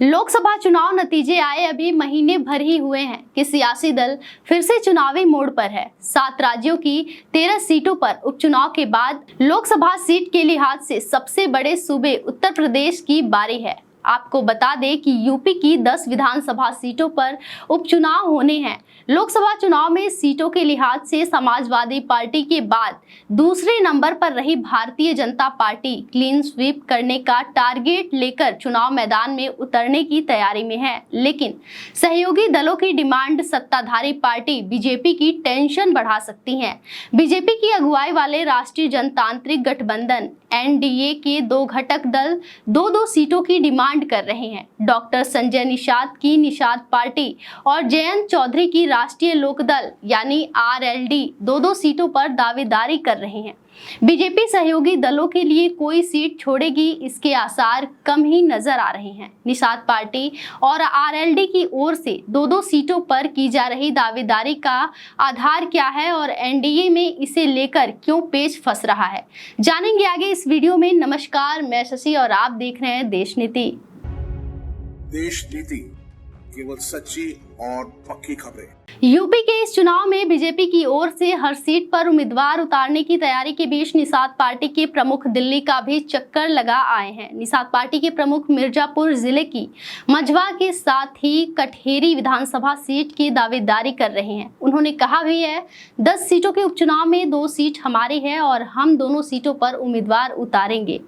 लोकसभा चुनाव नतीजे आए अभी महीने भर ही हुए हैं कि सियासी दल फिर से चुनावी मोड़ पर है। 7 राज्यों की 13 सीटों पर उपचुनाव के बाद लोकसभा सीट के लिहाज से सबसे बड़े सूबे उत्तर प्रदेश की बारी है। आपको बता दें कि यूपी की 10 विधानसभा सीटों पर उपचुनाव होने हैं। लोकसभा चुनाव में सीटों के लिहाज से समाजवादी पार्टी के बाद दूसरे नंबर पर रही Bharatiya Janata party clean sweep करने का टारगेट लेकर चुनाव मैदान में उतरने की तैयारी में है। लेकिन सहयोगी दलों की डिमांड सत्ताधारी पार्टी बीजेपी की टेंशन बढ़ा सकती है। बीजेपी की अगुवाई वाले राष्ट्रीय जनतांत्रिक गठबंधन एनडीए के 2 घटक दल 2-2 सीटों की डिमांड कर रहे हैं। डॉक्टर संजय निषाद की निषाद पार्टी और जयंत चौधरी की राष्ट्रीय लोकदल यानी आरएलडी 2-2 सीटों पर दावेदारी कर रहे हैं। बीजेपी सहयोगी दलों के लिए कोई सीट छोड़ेगी, इसके आसार कम ही नजर आ रहे हैं। निषाद पार्टी और आरएलडी की ओर से 2-2 सीटों पर की जा रही दावेदारी का आधार क्या है और एनडीए में इसे लेकर क्यों पेच फंस रहा है, जानेंगे आगे इस वीडियो में। नमस्कार, मैं शशि और आप देख रहे हैं देश नीति। देश नीति, केवल सच्ची और पक्की खबरें। यूपी के इस चुनाव में बीजेपी की ओर से हर सीट पर उम्मीदवार उतारने की तैयारी के बीच निषाद पार्टी के प्रमुख दिल्ली का भी चक्कर लगा आए हैं। निषाद पार्टी के प्रमुख मिर्जापुर जिले की मंझवा के साथ ही कटहेरी विधानसभा सीट की दावेदारी कर रहे हैं। उन्होंने कहा भी है 10 सीटों के उपचुनाव में 2 सीट हमारी है और हम दोनों सीटों पर उम्मीदवार उतारेंगे।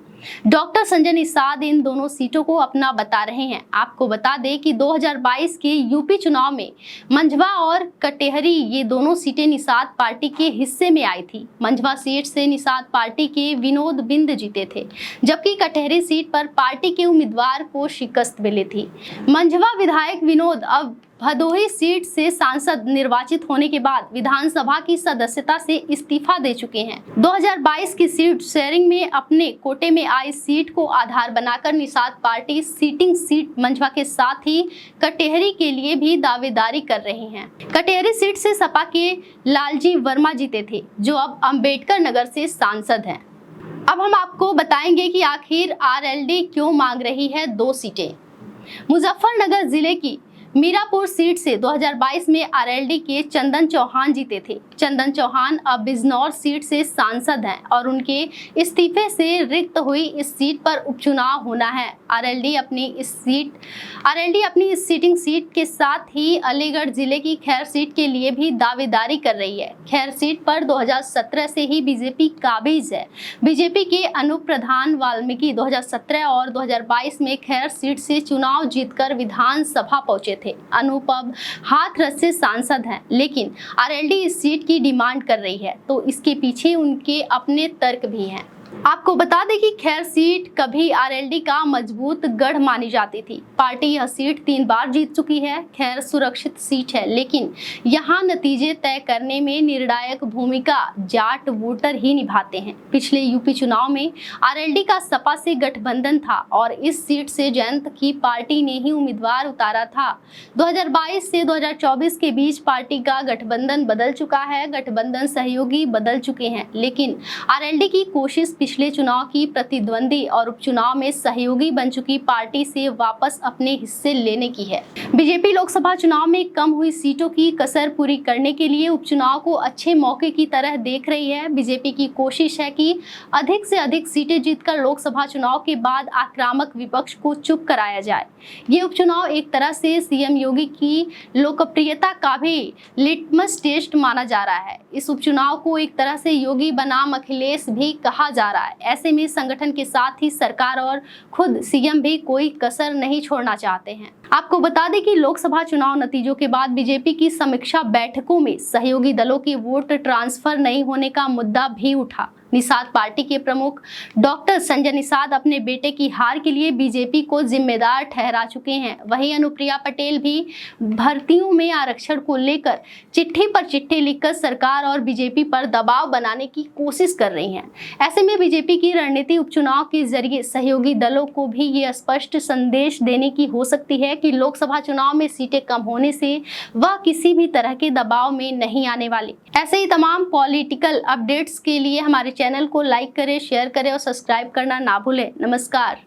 डॉक्टर संजय निषाद इन दोनों सीटों को अपना बता रहे हैं। आपको बता दें कि 2022 के यूपी चुनाव में मंझवा और कटेहरी ये दोनों सीटें निषाद पार्टी के हिस्से में आई थी। मंझवा सीट से निषाद पार्टी के विनोद बिंद जीते थे, जबकि कटेहरी सीट पर पार्टी के उम्मीदवार को शिकस्त मिली थी। मंझवा विधायक विनोद अब भदोही सीट से सांसद निर्वाचित होने के बाद विधानसभा की सदस्यता से इस्तीफा दे चुके हैं। 2022 की सीट शेयरिंग में अपने कोटे में आई सीट को आधार बनाकर Nishad party sitting seat Majhawan के साथ ही कटेहरी के लिए भी दावेदारी कर रहे हैं। कटेहरी सीट से सपा के लालजी वर्मा जीते थे, जो अब अंबेडकर नगर से सांसद हैं। अब हम आपको बताएंगे कि आखिर आरएलडी क्यों मांग रही है 2 सीटें। मुजफ्फरनगर जिले की मीरापुर सीट से 2022 में आरएलडी के चंदन चौहान जीते थे। चंदन चौहान अब बिजनौर सीट से सांसद हैं और उनके इस्तीफे से रिक्त हुई इस सीट पर उपचुनाव होना है। आरएलडी अपनी इस सीटिंग सीट के साथ ही अलीगढ़ जिले की खैर सीट के लिए भी दावेदारी कर रही है। खैर सीट पर 2017 से ही बीजेपी काबिज है। बीजेपी के अनूप प्रधान वाल्मीकि 2017 और 2022 में खैर सीट से चुनाव जीतकर विधानसभा पहुंचे थे। अनूप अब हाथरस से सांसद हैं, लेकिन आरएलडी इस सीट की डिमांड कर रही है, तो इसके पीछे उनके अपने तर्क भी हैं। आपको बता दें कि खैर सीट कभी आरएलडी का मजबूत गढ़ मानी जाती थी। पार्टी यह सीट 3 बार जीत चुकी है। खैर सुरक्षित सीट है, लेकिन यहाँ नतीजे तय करने में निर्णायक भूमिका जाट वोटर ही निभाते हैं। पिछले यूपी चुनाव में आरएलडी का सपा से गठबंधन था और इस सीट से जयंत की पार्टी ने ही उम्मीदवार उतारा था। 2022 से 2024 के बीच पार्टी का गठबंधन बदल चुका है, गठबंधन सहयोगी बदल चुके हैं, लेकिन आरएलडी की कोशिश पिछले चुनाव की प्रतिद्वंदी और उपचुनाव में सहयोगी बन चुकी पार्टी से वापस अपने हिस्से लेने की है। बीजेपी लोकसभा चुनाव में कम हुई सीटों की कसर पूरी करने के लिए उपचुनाव को अच्छे मौके की तरह देख रही है। बीजेपी की कोशिश है कि अधिक से अधिक सीटें जीतकर लोकसभा चुनाव के बाद आक्रामक विपक्ष को चुप कराया जाए। ये उपचुनाव एक तरह से सीएम योगी की लोकप्रियता का भी लिटमस टेस्ट माना जा रहा है। इस उपचुनाव को एक तरह से योगी बनाम अखिलेश भी कहा जा रहा है। ऐसे में संगठन के साथ ही सरकार और खुद सीएम भी कोई कसर नहीं छोड़ना चाहते हैं। आपको बता दें कि लोकसभा चुनाव नतीजों के बाद बीजेपी की समीक्षा बैठकों में सहयोगी दलों के वोट ट्रांसफर नहीं होने का मुद्दा भी उठा। निषाद पार्टी के प्रमुख डॉक्टर संजय निषाद अपने बेटे की हार के लिए बीजेपी को जिम्मेदार ठहरा चुके हैं। वहीं अनुप्रिया पटेल भी भर्तियों में आरक्षण को लेकर चिट्ठी पर चिट्ठी लिखकर सरकार और बीजेपी पर दबाव बनाने की कोशिश कर रही हैं। ऐसे में बीजेपी की रणनीति उपचुनाव के जरिए सहयोगी दलों को भी ये स्पष्ट संदेश देने की हो सकती है कि लोकसभा चुनाव में सीटें कम होने से वह किसी भी तरह के दबाव में नहीं आने वाली। ऐसे ही तमाम पॉलिटिकल अपडेट्स के लिए हमारे चैनल को लाइक करें, शेयर करें और सब्सक्राइब करना ना भूलें। नमस्कार।